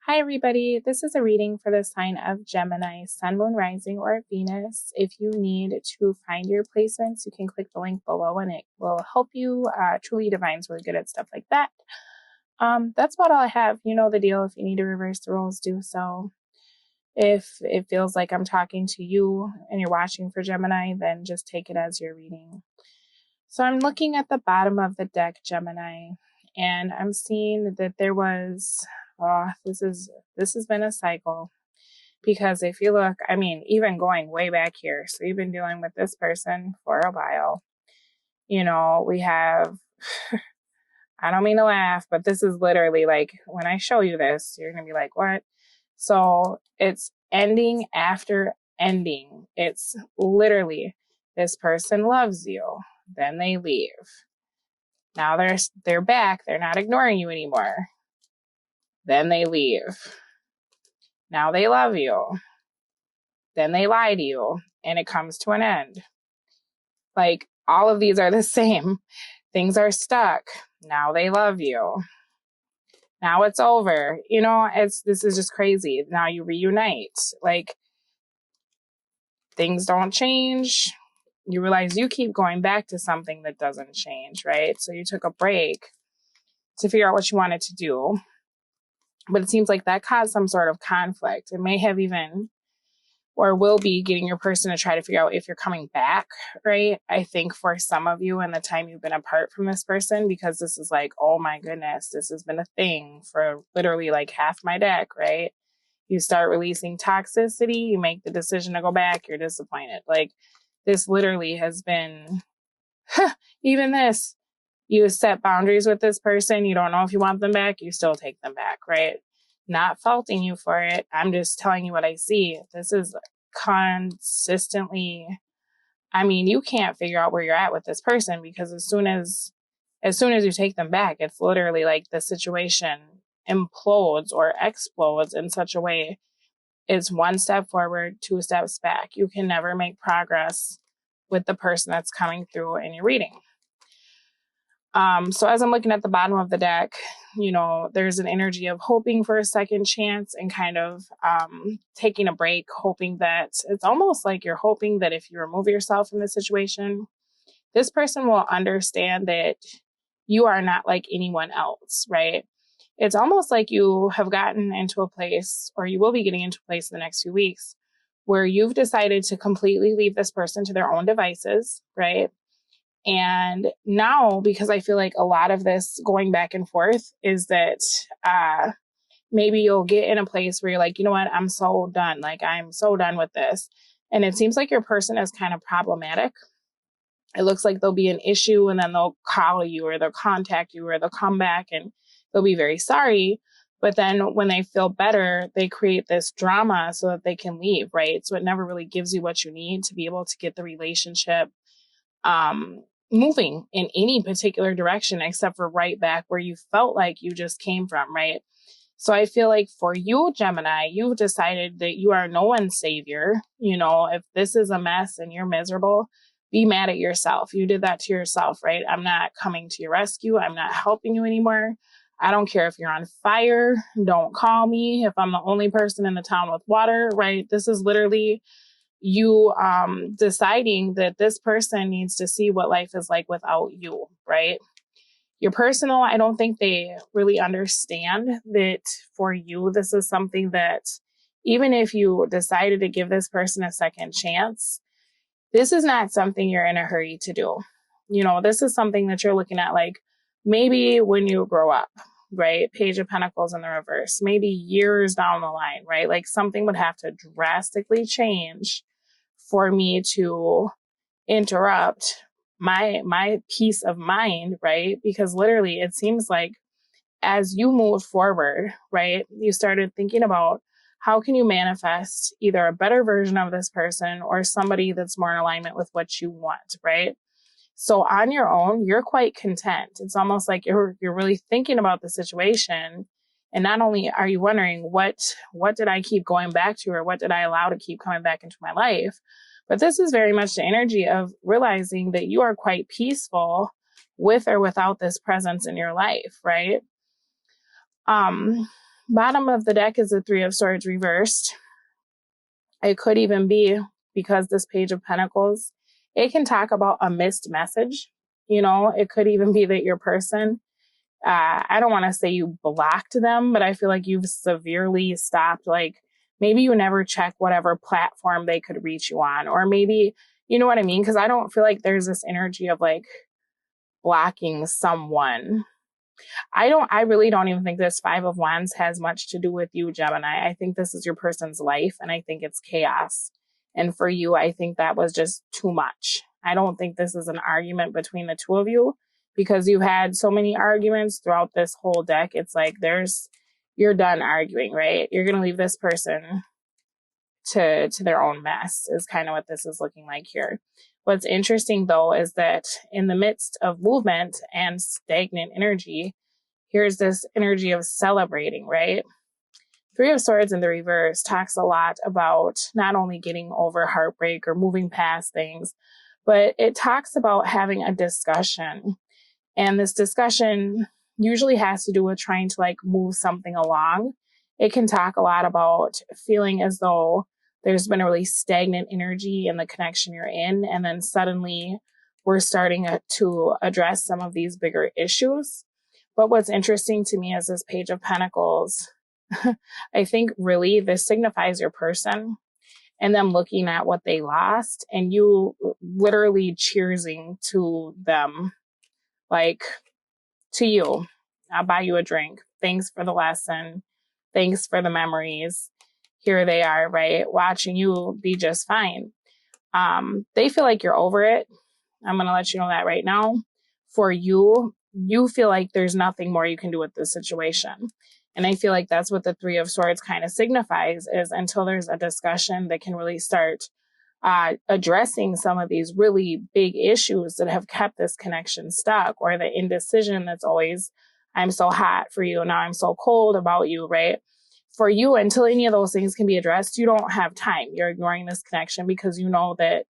Hi, everybody. This is a reading for the sign of Gemini, Sun, Moon, Rising, or Venus. If you need to find your placements, you can click the link below and it will help you. Truly Divine's really good at stuff like that. That's about all I have. You know the deal. If you need to reverse the roles, do so. If it feels like I'm talking to you and you're watching for Gemini, then just take it as your reading. So I'm looking at the bottom of the deck, Gemini, and I'm seeing that there was, this has been a cycle, because if you look, I mean, even going way back here, so you've been dealing with this person for a while. You know, we have, I don't mean to laugh, but this is literally like, when I show you this, you're going to be like, what? So it's ending after ending. It's literally, this person loves you. Then they leave. Now they're back. They're not ignoring you anymore. Then they leave. Now they love you. Then they lie to you. And it comes to an end. Like, all of these are the same. Things are stuck. Now they love you. Now it's over. You know, this is just crazy. Now you reunite. Like, things don't change. You realize you keep going back to something that doesn't change, right? So you took a break to figure out what you wanted to do. But it seems like that caused some sort of conflict. It may have even, or will be, getting your person to try to figure out if you're coming back, right? I think for some of you in the time you've been apart from this person, because this is like, oh my goodness, this has been a thing for literally like half my deck, right? You start releasing toxicity, you make the decision to go back, you're disappointed. Like, this literally has been, even this, you set boundaries with this person, you don't know if you want them back, you still take them back, right? Not faulting you for it. I'm just telling you what I see. This is consistently, I mean, you can't figure out where you're at with this person, because as soon as you take them back, it's literally like the situation implodes or explodes in such a way. It's one step forward, two steps back. You can never make progress with the person that's coming through in your reading. So as I'm looking at the bottom of the deck, you know, there's an energy of hoping for a second chance and kind of taking a break, hoping that, it's almost like you're hoping that if you remove yourself from the situation, this person will understand that you are not like anyone else, right? It's almost like you have gotten into a place, or you will be getting into a place in the next few weeks, where you've decided to completely leave this person to their own devices, right? And now, because I feel like a lot of this going back and forth is that maybe you'll get in a place where you're like, you know what, I'm so done. Like, I'm so done with this. And it seems like your person is kind of problematic. It looks like there'll be an issue and then they'll call you or they'll contact you or they'll come back and they'll be very sorry. But then when they feel better, they create this drama so that they can leave, right? So it never really gives you what you need to be able to get the relationship moving in any particular direction, except for right back where you felt like you just came from, right? So I feel like for you, Gemini, you've decided that you are no one's savior. You know, if this is a mess and you're miserable, be mad at yourself. You did that to yourself, right? I'm not coming to your rescue. I'm not helping you anymore. I don't care if you're on fire. Don't call me if I'm the only person in the town with water, right? This is literally you deciding that this person needs to see what life is like without you, right? Your personal, I don't think they really understand that for you, this is something that even if you decided to give this person a second chance, this is not something you're in a hurry to do. You know, this is something that you're looking at like maybe when you grow up, right? Page of Pentacles in the reverse, maybe years down the line, right? Like something would have to drastically change for me to interrupt my peace of mind, right? Because literally it seems like as you moved forward, right, you started thinking about how can you manifest either a better version of this person or somebody that's more in alignment with what you want, right? So on your own, you're quite content. It's almost like you're really thinking about the situation. And not only are you wondering what did I keep going back to, or what did I allow to keep coming back into my life? But this is very much the energy of realizing that you are quite peaceful with or without this presence in your life, right? Bottom of the deck is the Three of Swords reversed. It could even be, because this Page of Pentacles, it can talk about a missed message. You know, it could even be that your person, I don't want to say you blocked them, but I feel like you've severely stopped, like maybe you never check whatever platform they could reach you on, or maybe, you know what I mean? Because I don't feel like there's this energy of like blocking someone. I really don't even think this Five of Wands has much to do with you, Gemini. I think this is your person's life, and I think it's chaos. And for you, I think that was just too much. I don't think this is an argument between the two of you, because you've had so many arguments throughout this whole deck. It's like you're done arguing, right? You're going to leave this person to their own mess, is kind of what this is looking like here. What's interesting, though, is that in the midst of movement and stagnant energy, here's this energy of celebrating, right? Three of Swords in the reverse talks a lot about not only getting over heartbreak or moving past things, but it talks about having a discussion. And this discussion usually has to do with trying to like move something along. It can talk a lot about feeling as though there's been a really stagnant energy in the connection you're in, and then suddenly we're starting to address some of these bigger issues. But what's interesting to me is this Page of Pentacles. I think really this signifies your person and them looking at what they lost and you literally cheersing to them, like, to you. I'll buy you a drink. Thanks for the lesson. Thanks for the memories. Here they are, right? Watching you be just fine. They feel like you're over it. I'm going to let you know that right now. For you, you feel like there's nothing more you can do with this situation. And I feel like that's what the Three of Swords kind of signifies, is until there's a discussion that can really start addressing some of these really big issues that have kept this connection stuck, or the indecision that's always, I'm so hot for you, now I'm so cold about you, right? For you, until any of those things can be addressed, you don't have time. You're ignoring this connection because you know that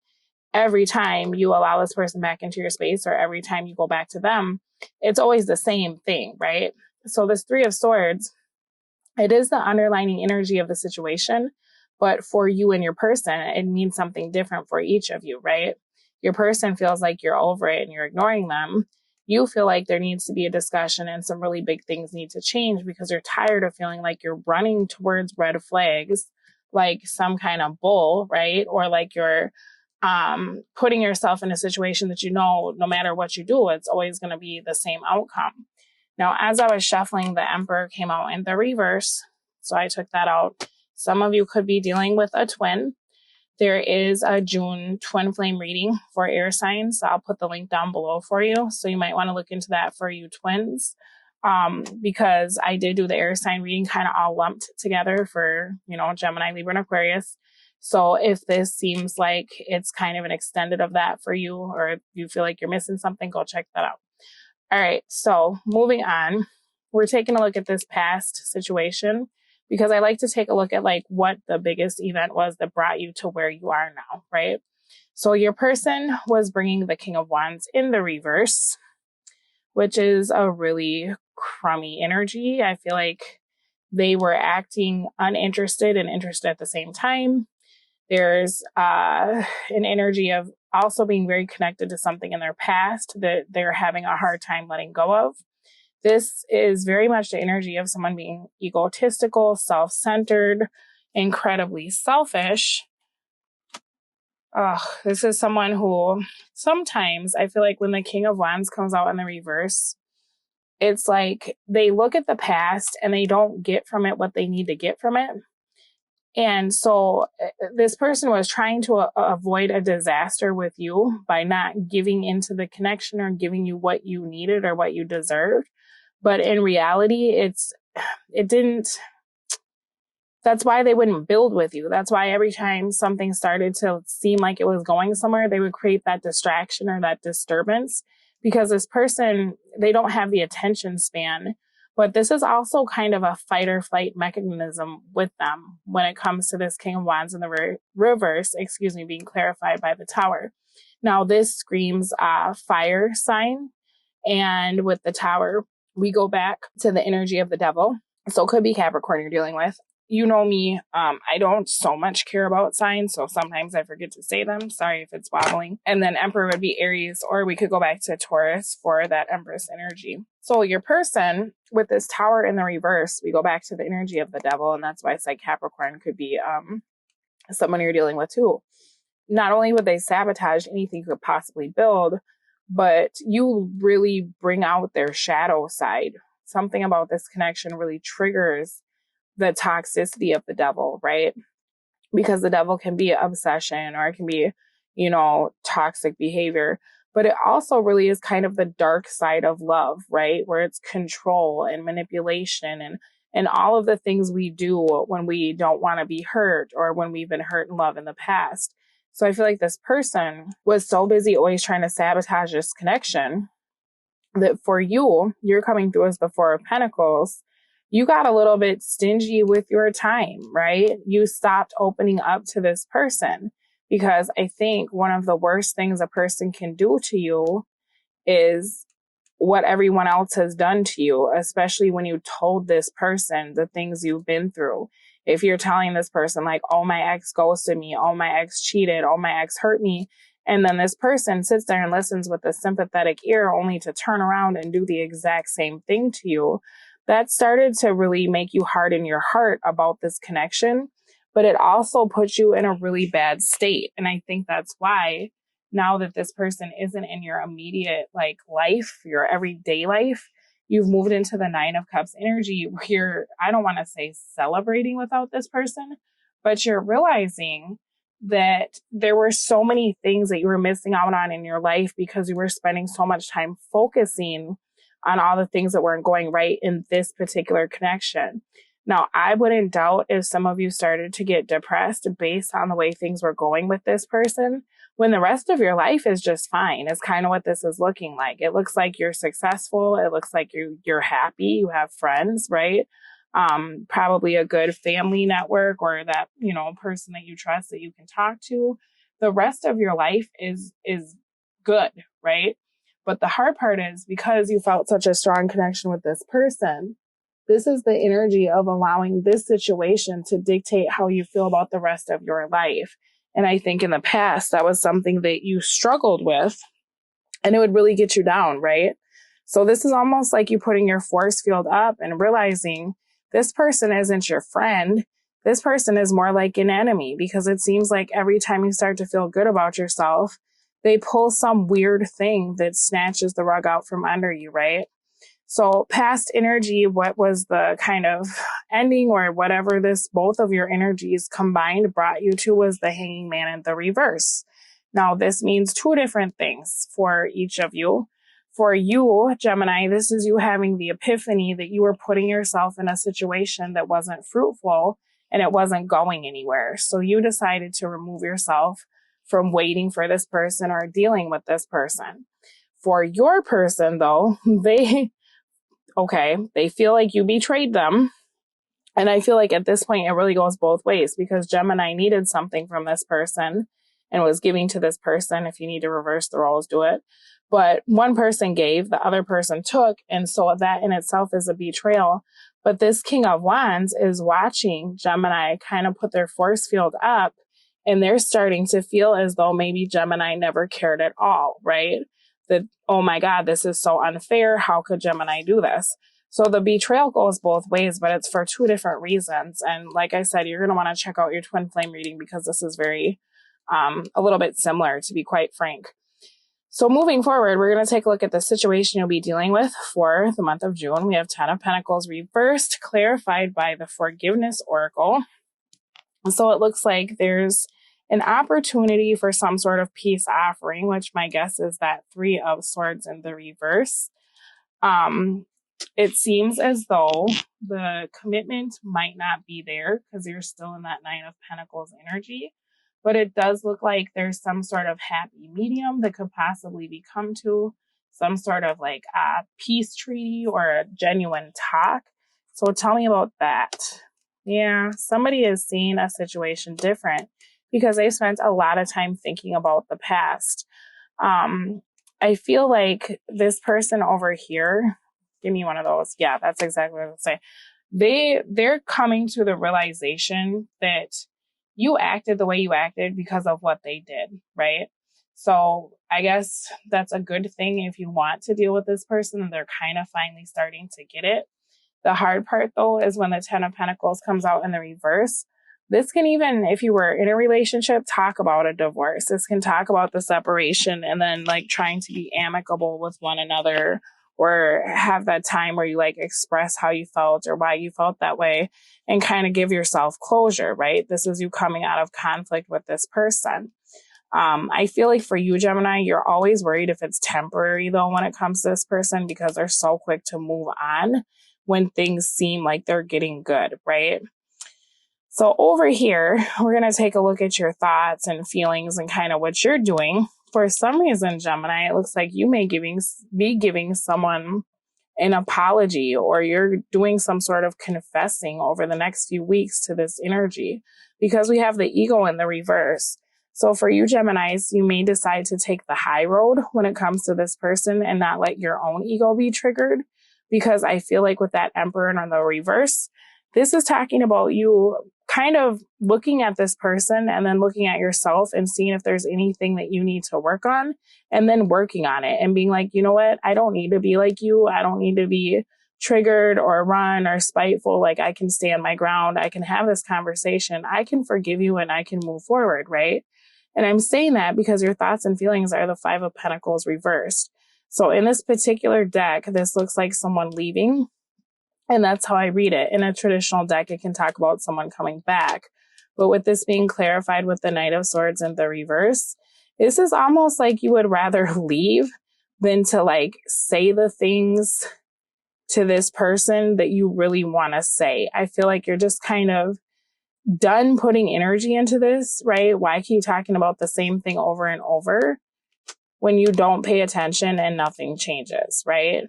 every time you allow this person back into your space, or every time you go back to them, it's always the same thing, right? So this Three of Swords, it is the underlining energy of the situation, but for you and your person, it means something different for each of you, right? Your person feels like you're over it and you're ignoring them. You feel like there needs to be a discussion and some really big things need to change because you're tired of feeling like you're running towards red flags, like some kind of bull, right? Or like you're putting yourself in a situation that you know, no matter what you do, it's always going to be the same outcome. Now, as I was shuffling, the Emperor came out in the reverse, so I took that out. Some of you could be dealing with a twin. There is a June twin flame reading for air signs. So I'll put the link down below for you. So you might want to look into that for you twins, because I did do the air sign reading kind of all lumped together for, you know, Gemini, Libra, and Aquarius. So if this seems like it's kind of an extended of that for you, or if you feel like you're missing something, go check that out. All right, so moving on, we're taking a look at this past situation because I like to take a look at like what the biggest event was that brought you to where you are now, right? So your person was bringing the King of Wands in the reverse, which is a really crummy energy. I feel like they were acting uninterested and interested at the same time. There's an energy of also being very connected to something in their past that they're having a hard time letting go of. This is very much the energy of someone being egotistical, self-centered, incredibly selfish. This is someone who sometimes I feel like when the King of Wands comes out in the reverse, it's like they look at the past and they don't get from it what they need to get from it. And so this person was trying to avoid a disaster with you by not giving into the connection or giving you what you needed or what you deserved. But in reality, it didn't. That's why they wouldn't build with you. That's why every time something started to seem like it was going somewhere, they would create that distraction or that disturbance, because this person, they don't have the attention span. But this is also kind of a fight or flight mechanism with them when it comes to this King of Wands in the reverse, being clarified by the Tower. Now, this screams fire sign. And with the Tower, we go back to the energy of the Devil. So it could be Capricorn you're dealing with. You know me, I don't so much care about signs, so sometimes I forget to say them. Sorry if it's wobbling. And then Emperor would be Aries, or we could go back to Taurus for that Empress energy. So your person with this Tower in the reverse, we go back to the energy of the devil, and that's why I said Capricorn could be someone you're dealing with too. Not only would they sabotage anything you could possibly build, but you really bring out their shadow side. Something about this connection really triggers the toxicity of the devil, right? Because the devil can be obsession, or it can be, toxic behavior, but it also really is kind of the dark side of love, right? Where it's control and manipulation and all of the things we do when we don't want to be hurt, or when we've been hurt in love in the past. So I feel like this person was so busy always trying to sabotage this connection that for you, you're coming through as the Four of Pentacles. You got a little bit stingy with your time, right? You stopped opening up to this person, because I think one of the worst things a person can do to you is what everyone else has done to you, especially when you told this person the things you've been through. If you're telling this person like, oh, my ex ghosted me, oh, my ex cheated, oh, my ex hurt me, and then this person sits there and listens with a sympathetic ear only to turn around and do the exact same thing to you, that started to really make you harden your heart about this connection. But it also puts you in a really bad state. And I think that's why now that this person isn't in your immediate life, your everyday life, you've moved into the Nine of Cups energy where you're, I don't want to say celebrating without this person, but you're realizing that there were so many things that you were missing out on in your life because you were spending so much time focusing on all the things that weren't going right in this particular connection. Now, I wouldn't doubt if some of you started to get depressed based on the way things were going with this person, when the rest of your life is just fine. It's kind of what this is looking like. It looks like you're successful. It looks like you're happy. You have friends, right? Probably a good family network, or that, person that you trust that you can talk to. The rest of your life is good, right? But the hard part is, because you felt such a strong connection with this person, this is the energy of allowing this situation to dictate how you feel about the rest of your life. And I think in the past, that was something that you struggled with, and it would really get you down, right? So this is almost like you putting your force field up and realizing this person isn't your friend. This person is more like an enemy, because it seems like every time you start to feel good about yourself, they pull some weird thing that snatches the rug out from under you, right? So past energy, what was the kind of ending, or whatever this, both of your energies combined brought you to, was the Hanging Man in the reverse. Now, this means two different things for each of you. For you, Gemini, this is you having the epiphany that you were putting yourself in a situation that wasn't fruitful and it wasn't going anywhere. So you decided to remove yourself from waiting for this person or dealing with this person. For your person, though, they feel like you betrayed them. And I feel like at this point, it really goes both ways, because Gemini needed something from this person and was giving to this person. If you need to reverse the roles, do it. But one person gave, the other person took. And so that in itself is a betrayal. But this King of Wands is watching Gemini kind of put their force field up, and they're starting to feel as though maybe Gemini never cared at all, right? That, oh my God, this is so unfair. How could Gemini do this? So the betrayal goes both ways, but it's for two different reasons. And like I said, you're going to want to check out your twin flame reading, because this is very, a little bit similar, to be quite frank. So moving forward, we're going to take a look at the situation you'll be dealing with for the month of June. We have 10 of Pentacles reversed, clarified by the Forgiveness Oracle. So it looks like there's an opportunity for some sort of peace offering, which my guess is that 3 of Swords in the reverse. It seems as though the commitment might not be there, because you're still in that 9 of Pentacles energy. But it does look like there's some sort of happy medium that could possibly be come to, some sort of peace treaty or a genuine talk. So tell me about that. Yeah, somebody is seeing a situation different because they spent a lot of time thinking about the past. I feel like this person over here, give me one of those. Yeah, that's exactly what I was saying. they're coming to the realization that you acted the way you acted because of what they did, right? So I guess that's a good thing if you want to deal with this person and they're kind of finally starting to get it. The hard part, though, is when the Ten of Pentacles comes out in the reverse. This can even, if you were in a relationship, talk about a divorce. This can talk about the separation and then like trying to be amicable with one another, or have that time where you like express how you felt or why you felt that way and kind of give yourself closure, right? This is you coming out of conflict with this person. I feel like for you, Gemini, you're always worried if it's temporary, though, when it comes to this person, because they're so quick to move on when things seem like they're getting good, right? So over here, we're going to take a look at your thoughts and feelings and kind of what you're doing. For some reason, Gemini, it looks like you may be giving someone an apology, or you're doing some sort of confessing over the next few weeks to this energy, because we have the ego in the reverse. So for you, Geminis, you may decide to take the high road when it comes to this person and not let your own ego be triggered, because I feel like with that Emperor in the reverse, this is talking about you kind of looking at this person and then looking at yourself and seeing if there's anything that you need to work on, and then working on it and being like, you know what? I don't need to be like you. I don't need to be triggered or run or spiteful. Like, I can stand my ground. I can have this conversation. I can forgive you and I can move forward, right? And I'm saying that because your thoughts and feelings are the Five of Pentacles reversed. So in this particular deck, this looks like someone leaving. And that's how I read it. In a traditional deck, it can talk about someone coming back. But with this being clarified with the Knight of Swords in the reverse, this is almost like you would rather leave than to like say the things to this person that you really want to say. I feel like you're just kind of done putting energy into this, right? Why keep talking about the same thing over and over when you don't pay attention and nothing changes, right?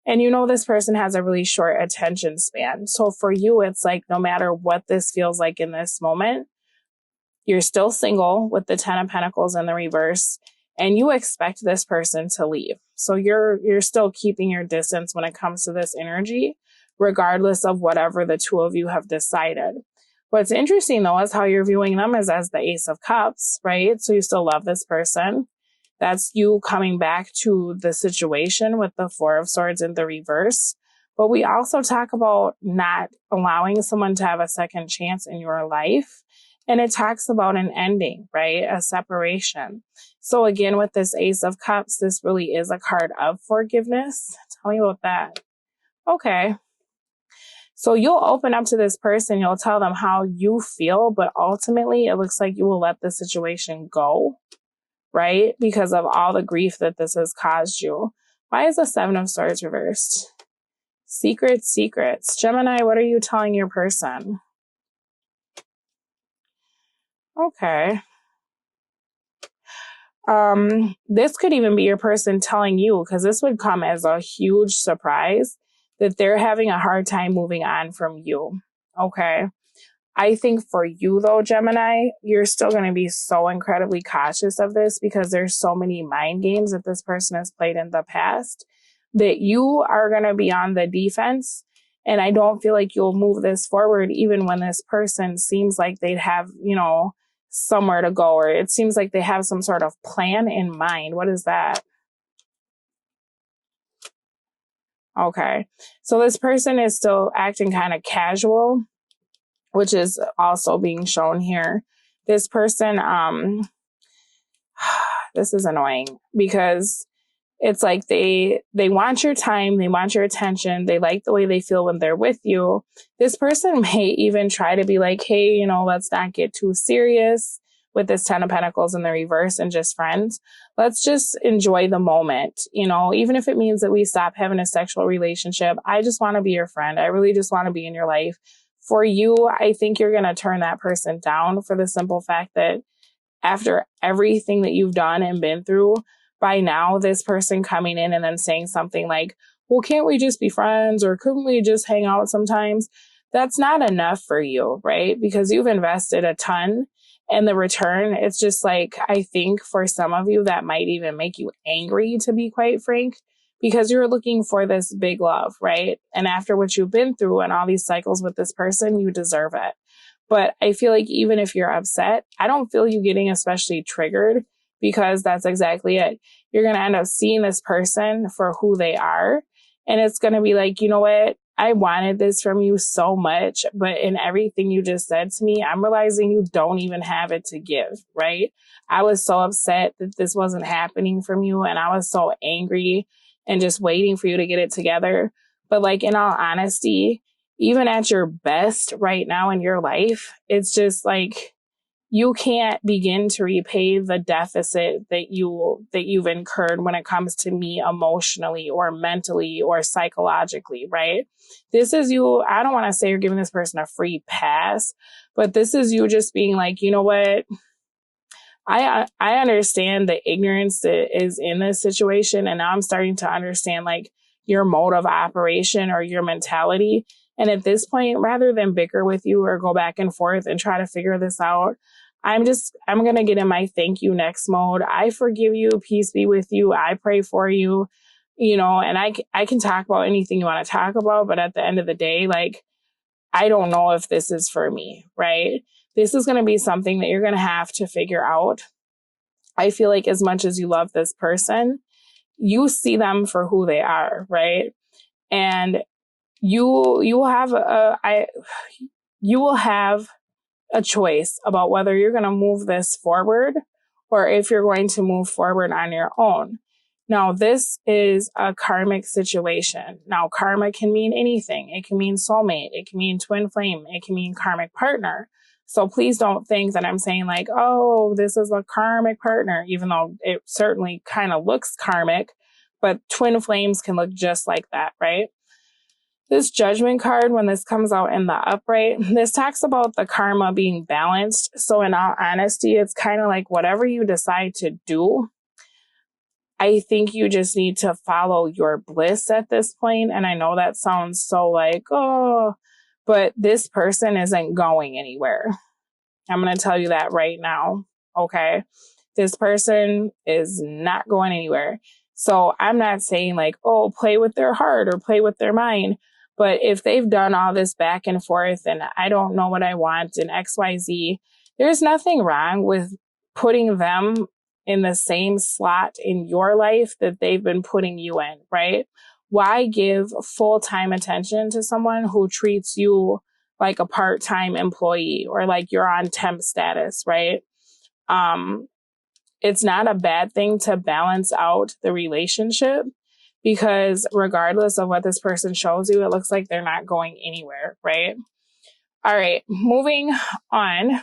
And you know this person has a really short attention span. So for you, it's like no matter what this feels like in this moment, you're still single with the Ten of Pentacles in the reverse, and you expect this person to leave. So you're still keeping your distance when it comes to this energy, regardless of whatever the two of you have decided. What's interesting, though, is how you're viewing them is as the Ace of Cups, right? So you still love this person. That's you coming back to the situation with the Four of Swords in the reverse. But we also talk about not allowing someone to have a second chance in your life. And it talks about an ending, right? A separation. So again, with this Ace of Cups, this really is a card of forgiveness. Tell me about that. Okay. So you'll open up to this person. You'll tell them how you feel, but ultimately it looks like you will let the situation go, right? Because of all the grief that this has caused you. Why is the Seven of Swords reversed? Secrets. Gemini, what are you telling your person? Okay. This could even be your person telling you, because this would come as a huge surprise that they're having a hard time moving on from you. Okay. I think for you, though, Gemini, you're still going to be so incredibly cautious of this because there's so many mind games that this person has played in the past that you are going to be on the defense. And I don't feel like you'll move this forward even when this person seems like they'd have, you know, somewhere to go, or it seems like they have some sort of plan in mind. What is that? Okay. So this person is still acting kind of casual, which is also being shown here. This person, this is annoying because it's like they want your time, they want your attention, they like the way they feel when they're with you. This person may even try to be like, hey, you know, let's not get too serious with this Ten of Pentacles in the reverse and just friends. Let's just enjoy the moment, you know, even if it means that we stop having a sexual relationship. I just want to be your friend. I really just want to be in your life. For you, I think you're going to turn that person down for the simple fact that after everything that you've done and been through, by now, this person coming in and then saying something like, well, can't we just be friends, or couldn't we just hang out sometimes? That's not enough for you, right? Because you've invested a ton, and the return, it's just like, I think for some of you, that might even make you angry, to be quite frank, because you're looking for this big love, right? And after what you've been through and all these cycles with this person, you deserve it. But I feel like even if you're upset, I don't feel you getting especially triggered, because that's exactly it. You're going to end up seeing this person for who they are. And it's going to be like, you know what? I wanted this from you so much, but in everything you just said to me, I'm realizing you don't even have it to give, right? I was so upset that this wasn't happening from you, and I was so angry and just waiting for you to get it together. But like, in all honesty, even at your best right now in your life, it's just like, you can't begin to repay the deficit that you've incurred when it comes to me emotionally or mentally or psychologically, right? This is you. I don't want to say you're giving this person a free pass, but this is you just being like, you know what? I understand the ignorance that is in this situation, and now I'm starting to understand like your mode of operation or your mentality. And at this point, rather than bicker with you or go back and forth and try to figure this out, I'm going to get in my thank you next mode. I forgive you. Peace be with you. I pray for you, and I can talk about anything you want to talk about. But at the end of the day, like, I don't know if this is for me, right? This is going to be something that you're going to have to figure out. I feel like as much as you love this person, you see them for who they are, right? And you will have a choice about whether you're going to move this forward or if you're going to move forward on your own. Now, this is a karmic situation. Now, karma can mean anything. It can mean soulmate. It can mean twin flame. It can mean karmic partner. So please don't think that I'm saying like, oh, this is a karmic partner, even though it certainly kind of looks karmic, but twin flames can look just like that, right? This judgment card, when this comes out in the upright, this talks about the karma being balanced. So in all honesty, it's kind of like whatever you decide to do, I think you just need to follow your bliss at this point. And I know that sounds so like, oh, but this person isn't going anywhere. I'm going to tell you that right now. Okay. This person is not going anywhere. So I'm not saying like, oh, play with their heart or play with their mind. But if they've done all this back and forth and I don't know what I want and XYZ, there's nothing wrong with putting them in the same slot in your life that they've been putting you in, right? Why give full-time attention to someone who treats you like a part-time employee or like you're on temp status, right? It's not a bad thing to balance out the relationship, because regardless of what this person shows you, it looks like they're not going anywhere, right? All right, moving on.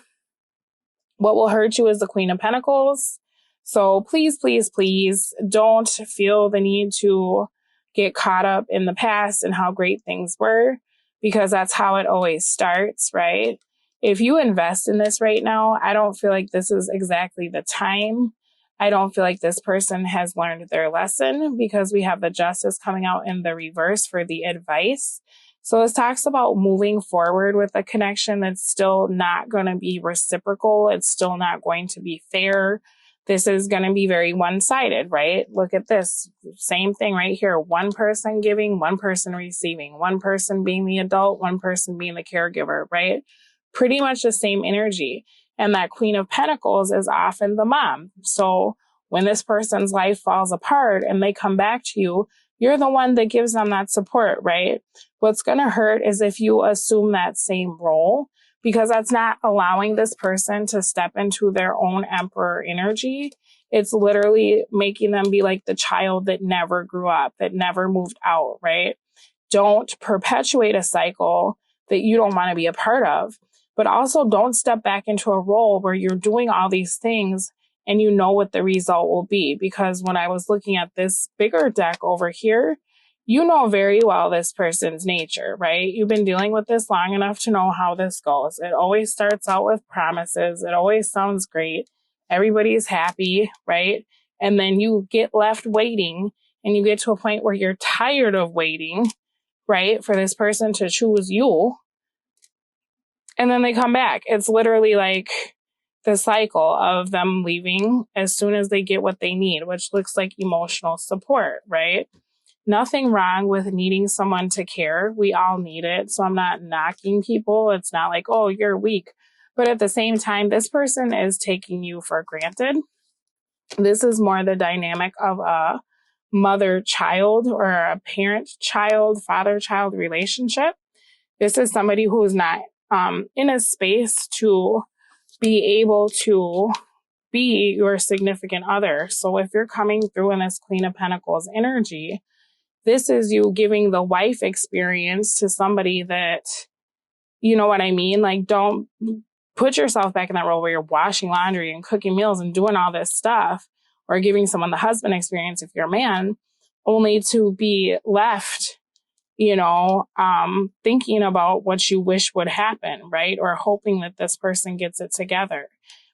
What will hurt you is the Queen of Pentacles. So please, please, please don't feel the need to get caught up in the past and how great things were, because that's how it always starts, right? If you invest in this right now, I don't feel like this is exactly the time. I don't feel like this person has learned their lesson, because we have the Justice coming out in the reverse for the advice. So this talks about moving forward with a connection that's still not going to be reciprocal. It's still not going to be fair. This is going to be very one-sided, right? Look at this. Same thing right here. One person giving, one person receiving, one person being the adult, one person being the caregiver, right? Pretty much the same energy. And that Queen of Pentacles is often the mom. So when this person's life falls apart and they come back to you, you're the one that gives them that support, right? What's going to hurt is if you assume that same role, because that's not allowing this person to step into their own emperor energy. It's literally making them be like the child that never grew up, that never moved out, right? Don't perpetuate a cycle that you don't want to be a part of, but also don't step back into a role where you're doing all these things and you know what the result will be. Because when I was looking at this bigger deck over here, you know very well this person's nature, right? You've been dealing with this long enough to know how this goes. It always starts out with promises. It always sounds great. Everybody's happy, right? And then you get left waiting, and you get to a point where you're tired of waiting, right, for this person to choose you. And then they come back. It's literally like the cycle of them leaving as soon as they get what they need, which looks like emotional support, right? Nothing wrong with needing someone to care. We all need it. So I'm not knocking people. It's not like, oh, you're weak. But at the same time, this person is taking you for granted. This is more the dynamic of a mother-child or a parent-child, father-child relationship. This is somebody who is not in a space to be able to be your significant other. So if you're coming through in this Queen of Pentacles energy, this is you giving the wife experience to somebody that, you know what I mean? Like, don't put yourself back in that role where you're washing laundry and cooking meals and doing all this stuff, or giving someone the husband experience if you're a man, only to be left, you know, thinking about what you wish would happen, right? Or hoping that this person gets it together.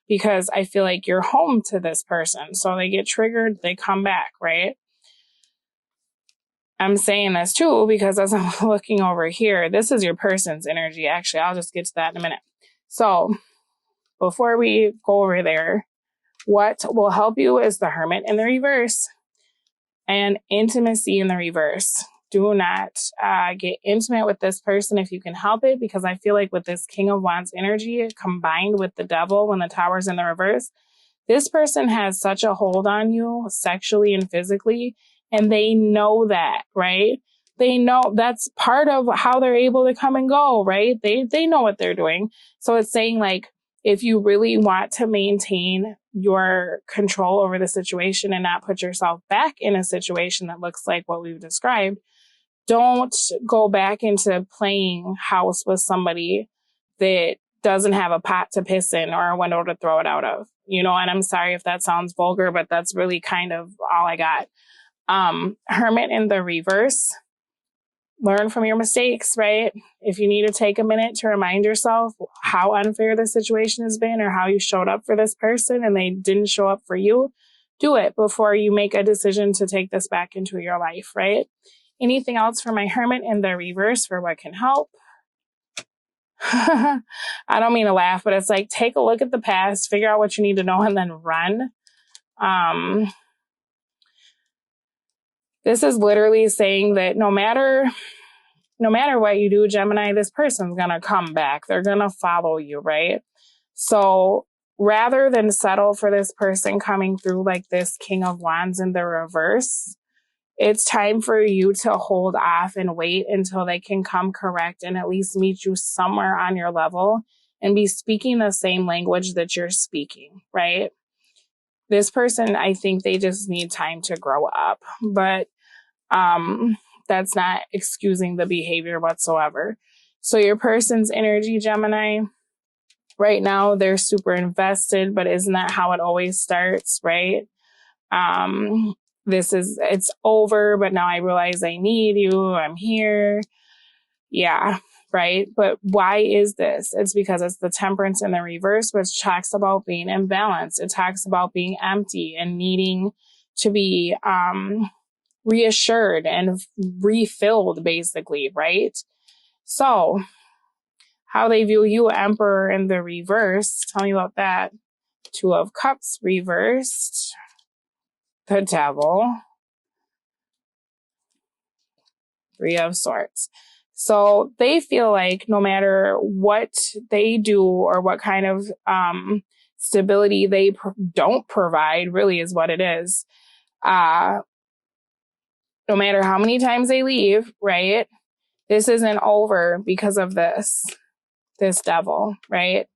Because I feel like you're home to this person. So they get triggered, they come back, right? I'm saying this too because as I'm looking over here, this is your person's energy. Actually, I'll just get to that in a minute. So before we go over there, what will help you is the Hermit in the reverse and intimacy in the reverse. Do not get intimate with this person if you can help it, because I feel like with this King of Wands energy combined with the Devil when the Tower's in the reverse, this person has such a hold on you sexually and physically, and they know that, right? They know that's part of how they're able to come and go, right? They know what they're doing. So it's saying, like, if you really want to maintain your control over the situation and not put yourself back in a situation that looks like what we've described, don't go back into playing house with somebody that doesn't have a pot to piss in or a window to throw it out of, you know. And I'm sorry if that sounds vulgar, but that's really kind of all I got. Hermit in the reverse. Learn from your mistakes, right? If you need to take a minute to remind yourself how unfair the situation has been or how you showed up for this person and they didn't show up for you, do it before you make a decision to take this back into your life, right? Anything else for my Hermit in the reverse for what can help? I don't mean to laugh, but it's like, take a look at the past, figure out what you need to know, and then run. This is literally saying that no matter what you do, Gemini, this person's going to come back. They're going to follow you, right? So rather than settle for this person coming through like this King of Wands in the reverse, it's time for you to hold off and wait until they can come correct and at least meet you somewhere on your level and be speaking the same language that you're speaking, right? This person, I think they just need time to grow up, but that's not excusing the behavior whatsoever. So your person's energy, Gemini, right now they're super invested, but isn't that how it always starts, right? It's over, but now I realize I need you. I'm here. Yeah, right. But why is this? It's because it's the Temperance in the reverse, which talks about being imbalanced. It talks about being empty and needing to be reassured and refilled, basically, right? So how they view you, Emperor in the reverse. Tell me about that. Two of Cups reversed. The Devil. Three of Swords. So they feel like no matter what they do or what kind of stability they don't provide, really is what it is. No matter how many times they leave, right? This isn't over because of this Devil, right?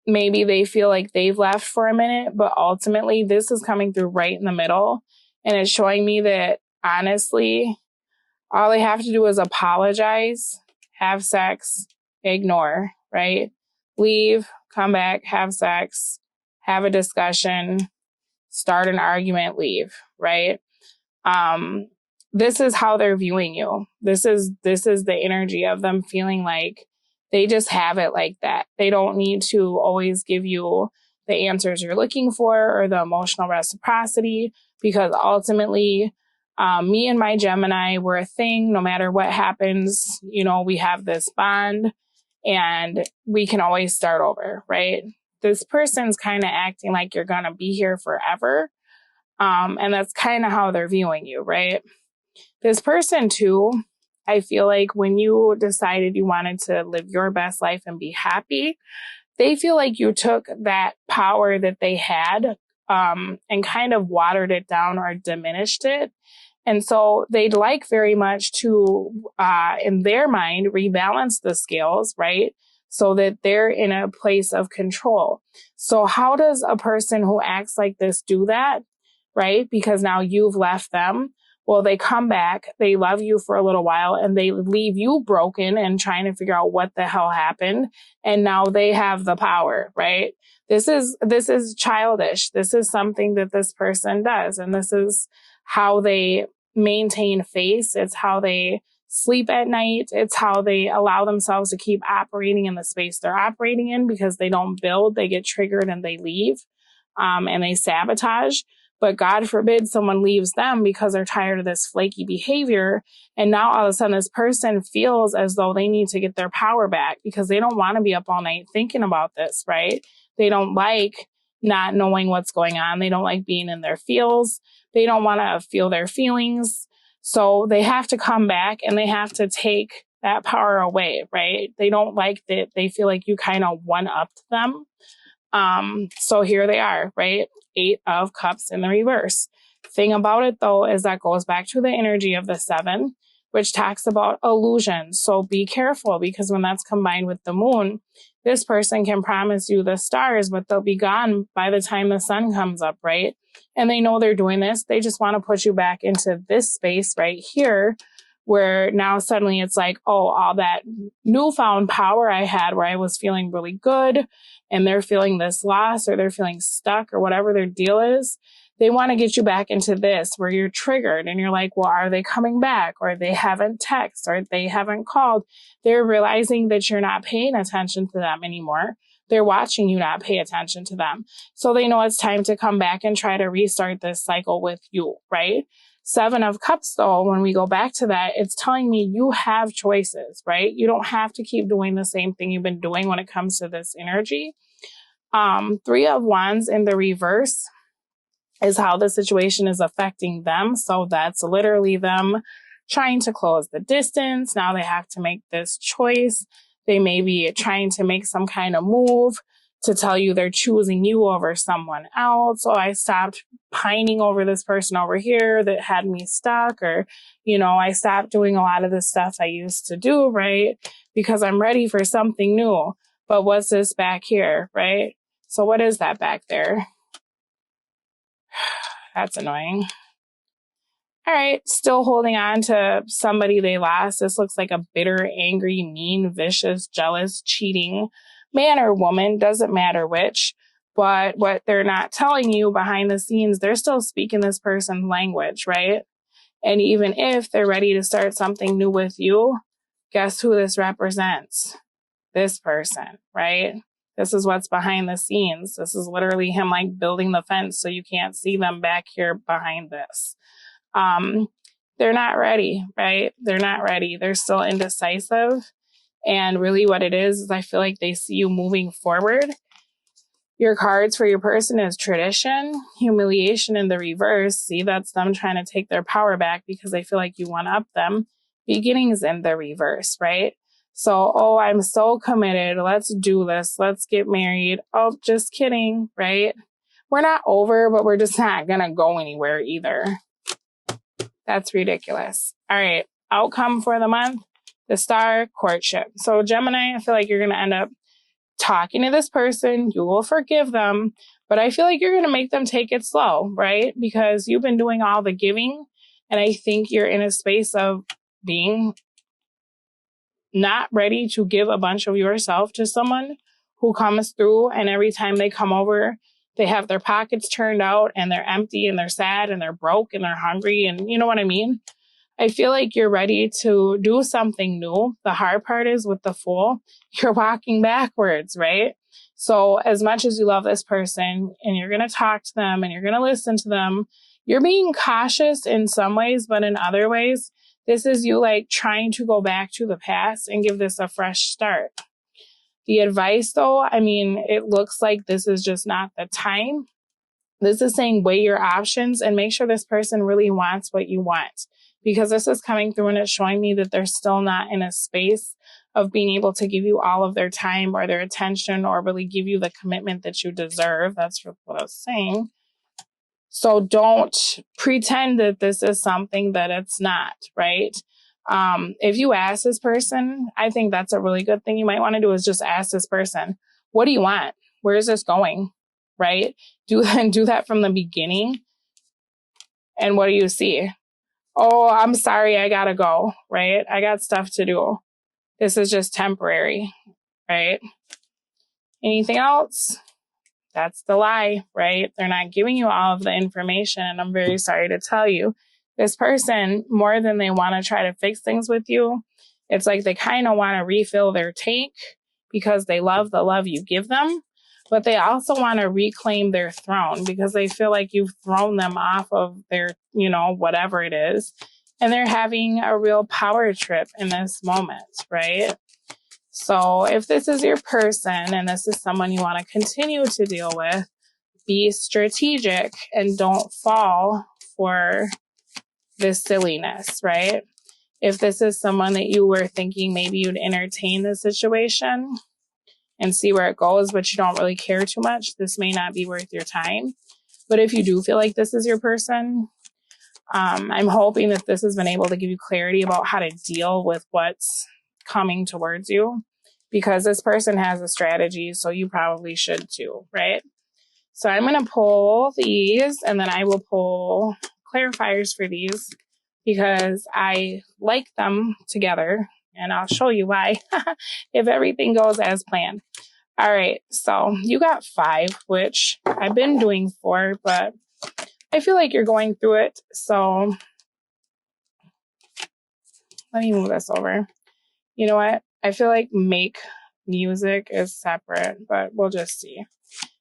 Maybe they feel like they've left for a minute, but ultimately this is coming through right in the middle. And it's showing me that honestly, all they have to do is apologize, have sex, ignore, right? Leave, come back, have sex, have a discussion, start an argument, leave, right? This is how they're viewing you. This is the energy of them feeling like they just have it like that. They don't need to always give you the answers you're looking for or the emotional reciprocity, because ultimately, me and my Gemini, we're a thing. No matter what happens, you know, we have this bond and we can always start over, right? This person's kind of acting like you're going to be here forever. And that's kind of how they're viewing you, right? This person too, I feel like when you decided you wanted to live your best life and be happy, they feel like you took that power that they had and kind of watered it down or diminished it. And so they'd like very much to, in their mind, rebalance the scales, right? So that they're in a place of control. So how does a person who acts like this do that, right? Because now you've left them. Well, they come back, they love you for a little while, and they leave you broken and trying to figure out what the hell happened. And now they have the power, right? This is childish. This is something that this person does. And this is how they maintain face. It's how they sleep at night. It's how they allow themselves to keep operating in the space they're operating in, because they don't build, they get triggered and they leave, and they sabotage. But God forbid someone leaves them because they're tired of this flaky behavior. And now all of a sudden this person feels as though they need to get their power back because they don't want to be up all night thinking about this, right? They don't like not knowing what's going on. They don't like being in their feels. They don't want to feel their feelings. So they have to come back and they have to take that power away, right? They don't like that. They feel like you kind of one-upped them. So here they are, right? 8 of Cups in the reverse. Thing about it though, is that goes back to the energy of the 7, which talks about illusions. So be careful, because when that's combined with the moon, this person can promise you the stars, but they'll be gone by the time the sun comes up, right? And they know they're doing this. They just want to put you back into this space right here, where now suddenly it's like, oh, all that newfound power I had where I was feeling really good, and they're feeling this loss, or they're feeling stuck, or whatever their deal is. They want to get you back into this where you're triggered and you're like, well, are they coming back? Or they haven't texted, or they haven't called. They're realizing that you're not paying attention to them anymore. They're watching you not pay attention to them. So they know it's time to come back and try to restart this cycle with you, right? 7 of Cups, though, when we go back to that, it's telling me you have choices, right? You don't have to keep doing the same thing you've been doing when it comes to this energy. 3 of Wands in the reverse is how the situation is affecting them. So that's literally them trying to close the distance. Now they have to make this choice. They may be trying to make some kind of move to tell you they're choosing you over someone else. So I stopped pining over this person over here that had me stuck, or, I stopped doing a lot of the stuff I used to do, right? Because I'm ready for something new. But what's this back here, right? So what is that back there? That's annoying. All right, still holding on to somebody they lost. This looks like a bitter, angry, mean, vicious, jealous, cheating man or woman, doesn't matter which. But what they're not telling you behind the scenes, they're still speaking this person's language, right? And even if they're ready to start something new with you, guess who this represents? This person, right? This is what's behind the scenes. This is literally him like building the fence so you can't see them back here behind this. They're not ready, right? They're not ready. They're still indecisive. And really what it is I feel like they see you moving forward. Your cards for your person is tradition, humiliation in the reverse. See, that's them trying to take their power back because they feel like you one up them. Beginnings in the reverse, right? So, oh, I'm so committed. Let's do this. Let's get married. Oh, just kidding, right? We're not over, but we're just not going to go anywhere either. That's ridiculous. All right. Outcome for the month, the star, courtship. So Gemini, I feel like you're going to end up talking to this person. You will forgive them, but I feel like you're going to make them take it slow, right? Because you've been doing all the giving, and I think you're in a space of being not ready to give a bunch of yourself to someone who comes through, and every time they come over, they have their pockets turned out and they're empty and they're sad and they're broke and they're hungry, and you know what I mean? I feel like you're ready to do something new. The hard part is with the Fool, you're walking backwards, right? So as much as you love this person and you're going to talk to them and you're going to listen to them, you're being cautious in some ways, but in other ways, this is you like trying to go back to the past and give this a fresh start. The advice though, I mean, it looks like this is just not the time. This is saying weigh your options and make sure this person really wants what you want, because this is coming through and it's showing me that they're still not in a space of being able to give you all of their time or their attention or really give you the commitment that you deserve. That's what I was saying. So don't pretend that this is something that it's not, right? If you ask this person, I think that's a really good thing you might want to do is just ask this person, what do you want? Where is this going? Right? Do that from the beginning. And what do you see? Oh, I'm sorry, I gotta go, right? I got stuff to do. This is just temporary, right? Anything else? That's the lie, right? They're not giving you all of the information. And I'm very sorry to tell you, this person, more than they want to try to fix things with you, it's like they kind of want to refill their tank because they love the love you give them. But they also want to reclaim their throne because they feel like you've thrown them off of their, whatever it is. And they're having a real power trip in this moment, right? So if this is your person and this is someone you want to continue to deal with, be strategic and don't fall for this silliness, right? If this is someone that you were thinking maybe you'd entertain the situation and see where it goes, but you don't really care too much, this may not be worth your time. But if you do feel like this is your person, I'm hoping that this has been able to give you clarity about how to deal with what's coming towards you, because this person has a strategy, so you probably should too, right? So I'm going to pull these, and then I will pull clarifiers for these because I like them together, and I'll show you why if everything goes as planned. All right, so you got 5, which I've been doing 4, but I feel like you're going through it. So let me move this over. You know what? I feel like make music is separate, but we'll just see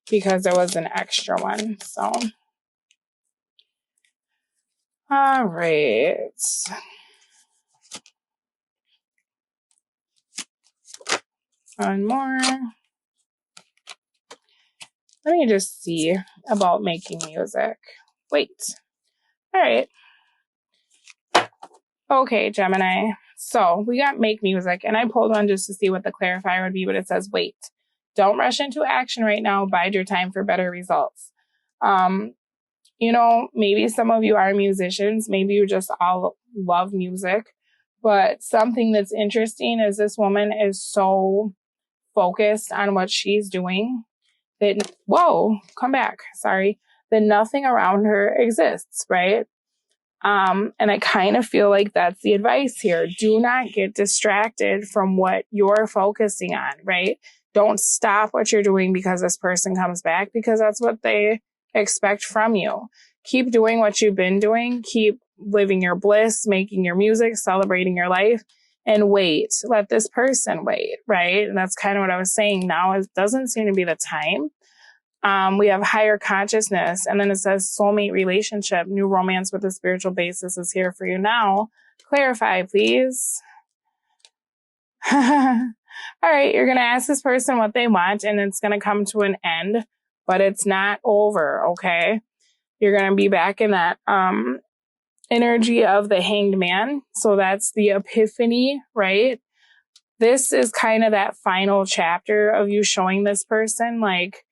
because there was an extra one. So, all right. One more. Let me just see about making music. Wait. All right. Okay, Gemini. So we got make music, and I pulled one just to see what the clarifier would be, but it says, wait. Don't rush into action right now. Bide your time for better results. Maybe some of you are musicians. Maybe you just all love music. But something that's interesting is this woman is so focused on what she's doing that, come back. Sorry. That nothing around her exists, right? And I kind of feel like that's the advice here. Do not get distracted from what you're focusing on, right? Don't stop what you're doing because this person comes back, because that's what they expect from you. Keep doing what you've been doing. Keep living your bliss, making your music, celebrating your life, and wait. Let this person wait, right? And that's kind of what I was saying. Now it doesn't seem to be the time. We have higher consciousness, and then it says soulmate relationship, new romance with a spiritual basis is here for you now. Clarify, please. All right, you're going to ask this person what they want, and it's going to come to an end, but it's not over, okay? You're going to be back in that energy of the Hanged Man. So that's the epiphany, right? This is kind of that final chapter of you showing this person, like,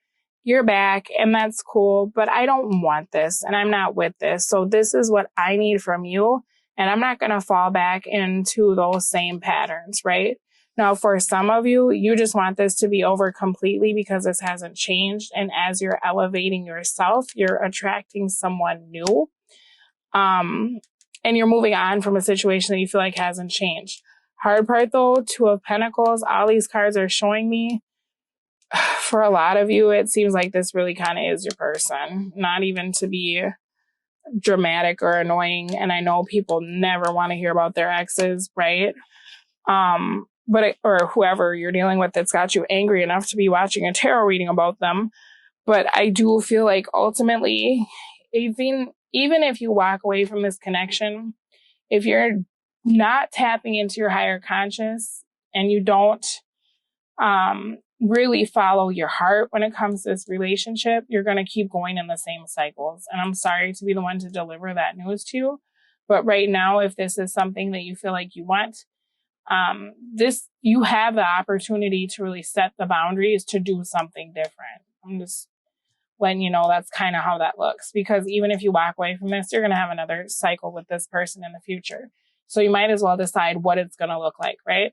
you're back and that's cool, but I don't want this and I'm not with this. So this is what I need from you. And I'm not going to fall back into those same patterns, right? Now, for some of you, you just want this to be over completely because this hasn't changed. And as you're elevating yourself, you're attracting someone new. And you're moving on from a situation that you feel like hasn't changed. Hard part though, 2 of Pentacles, all these cards are showing me, for a lot of you, it seems like this really kind of is your person. Not even to be dramatic or annoying. And I know people never want to hear about their exes, right? Or whoever you're dealing with that's got you angry enough to be watching a tarot reading about them. But I do feel like ultimately, even if you walk away from this connection, if you're not tapping into your higher conscious and you don't really follow your heart when it comes to this relationship, you're going to keep going in the same cycles. And I'm sorry to be the one to deliver that news to you. But right now, if this is something that you feel like you want, you have the opportunity to really set the boundaries to do something different. I'm just letting you know that's kind of how that looks, because even if you walk away from this, you're going to have another cycle with this person in the future. So you might as well decide what it's going to look like, right?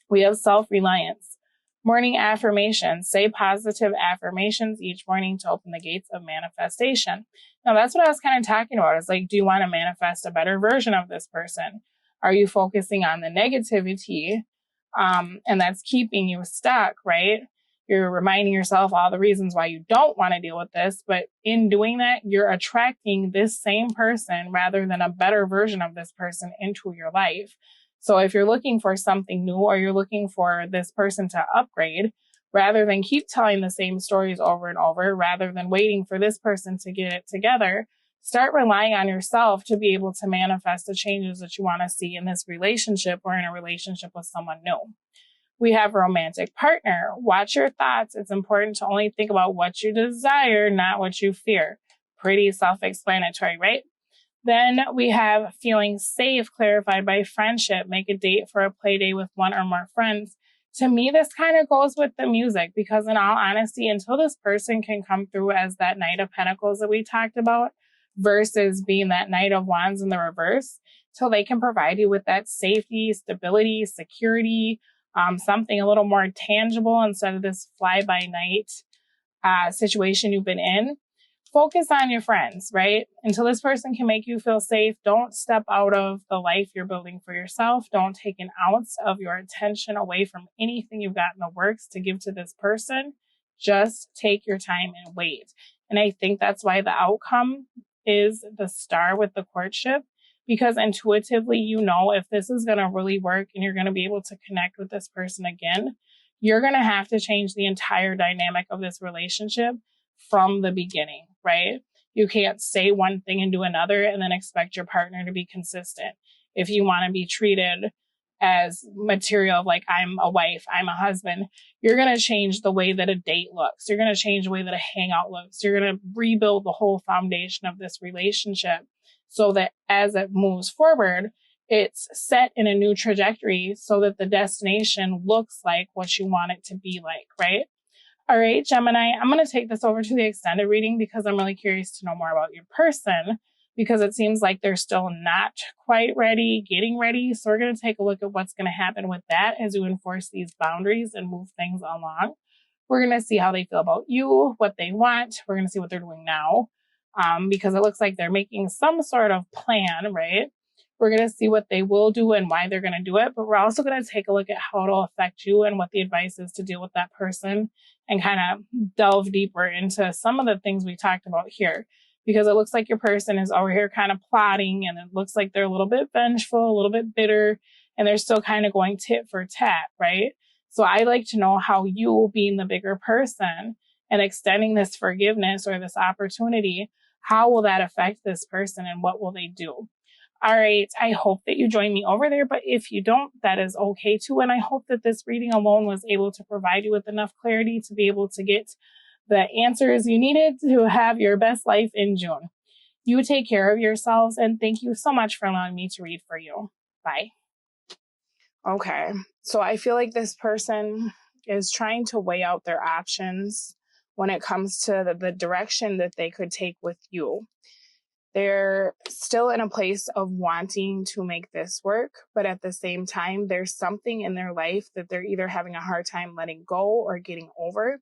We have self-reliance. Morning affirmations. Say positive affirmations each morning to open the gates of manifestation. Now, that's what I was kind of talking about. It's like, do you want to manifest a better version of this person? Are you focusing on the negativity? And that's keeping you stuck, right? You're reminding yourself all the reasons why you don't want to deal with this. But in doing that, you're attracting this same person rather than a better version of this person into your life. So if you're looking for something new, or you're looking for this person to upgrade, rather than keep telling the same stories over and over, rather than waiting for this person to get it together, start relying on yourself to be able to manifest the changes that you want to see in this relationship or in a relationship with someone new. We have romantic partner. Watch your thoughts. It's important to only think about what you desire, not what you fear. Pretty self-explanatory, right? Then we have feeling safe, clarified by friendship. Make a date for a play day with one or more friends. To me, this kind of goes with the music, because in all honesty, until this person can come through as that Knight of Pentacles that we talked about, versus being that Knight of Wands in the reverse, till they can provide you with that safety, stability, security, something a little more tangible instead of this fly-by-night situation you've been in. Focus on your friends, right? Until this person can make you feel safe, don't step out of the life you're building for yourself. Don't take an ounce of your attention away from anything you've got in the works to give to this person. Just take your time and wait. And I think that's why the outcome is the star with the courtship, because intuitively, you know, if this is going to really work and you're going to be able to connect with this person again, you're going to have to change the entire dynamic of this relationship from the beginning, right? You can't say one thing and do another and then expect your partner to be consistent. If you want to be treated as material, like I'm a wife, I'm a husband, you're going to change the way that a date looks. You're going to change the way that a hangout looks. You're going to rebuild the whole foundation of this relationship so that as it moves forward, it's set in a new trajectory so that the destination looks like what you want it to be like, right? All right, Gemini, I'm going to take this over to the extended reading because I'm really curious to know more about your person, because it seems like they're still not quite ready, getting ready. So we're going to take a look at what's going to happen with that as you enforce these boundaries and move things along. We're going to see how they feel about you, what they want. We're going to see what they're doing now, because it looks like they're making some sort of plan, right? We're going to see what they will do and why they're going to do it, but we're also going to take a look at how it'll affect you and what the advice is to deal with that person, and kind of delve deeper into some of the things we talked about here, because it looks like your person is over here kind of plotting, and it looks like they're a little bit vengeful, a little bit bitter, and they're still kind of going tit for tat, right? So I like to know how you, being the bigger person and extending this forgiveness or this opportunity, how will that affect this person and what will they do? All right, I hope that you join me over there, but if you don't, that is okay too. And I hope that this reading alone was able to provide you with enough clarity to be able to get the answers you needed to have your best life in June. You take care of yourselves, and thank you so much for allowing me to read for you. Bye. Okay, so I feel like this person is trying to weigh out their options when it comes to the direction that they could take with you. They're still in a place of wanting to make this work, but at the same time, there's something in their life that they're either having a hard time letting go or getting over.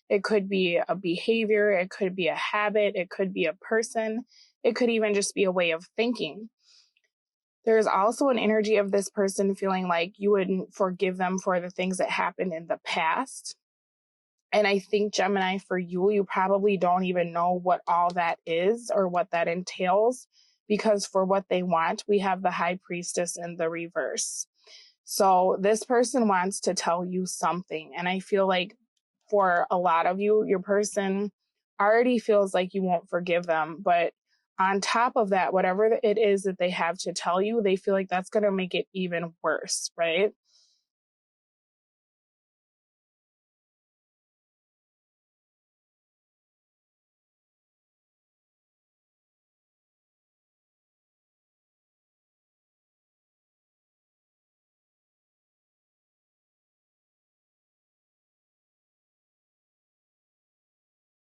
It could be a behavior, it could be a habit, it could be a person, it could even just be a way of thinking. There's also an energy of this person feeling like you wouldn't forgive them for the things that happened in the past. And I think, Gemini, for you, you probably don't even know what all that is or what that entails, because for what they want, we have the High Priestess in the reverse. So this person wants to tell you something. And I feel like for a lot of you, your person already feels like you won't forgive them. But on top of that, whatever it is that they have to tell you, they feel like that's going to make it even worse, right?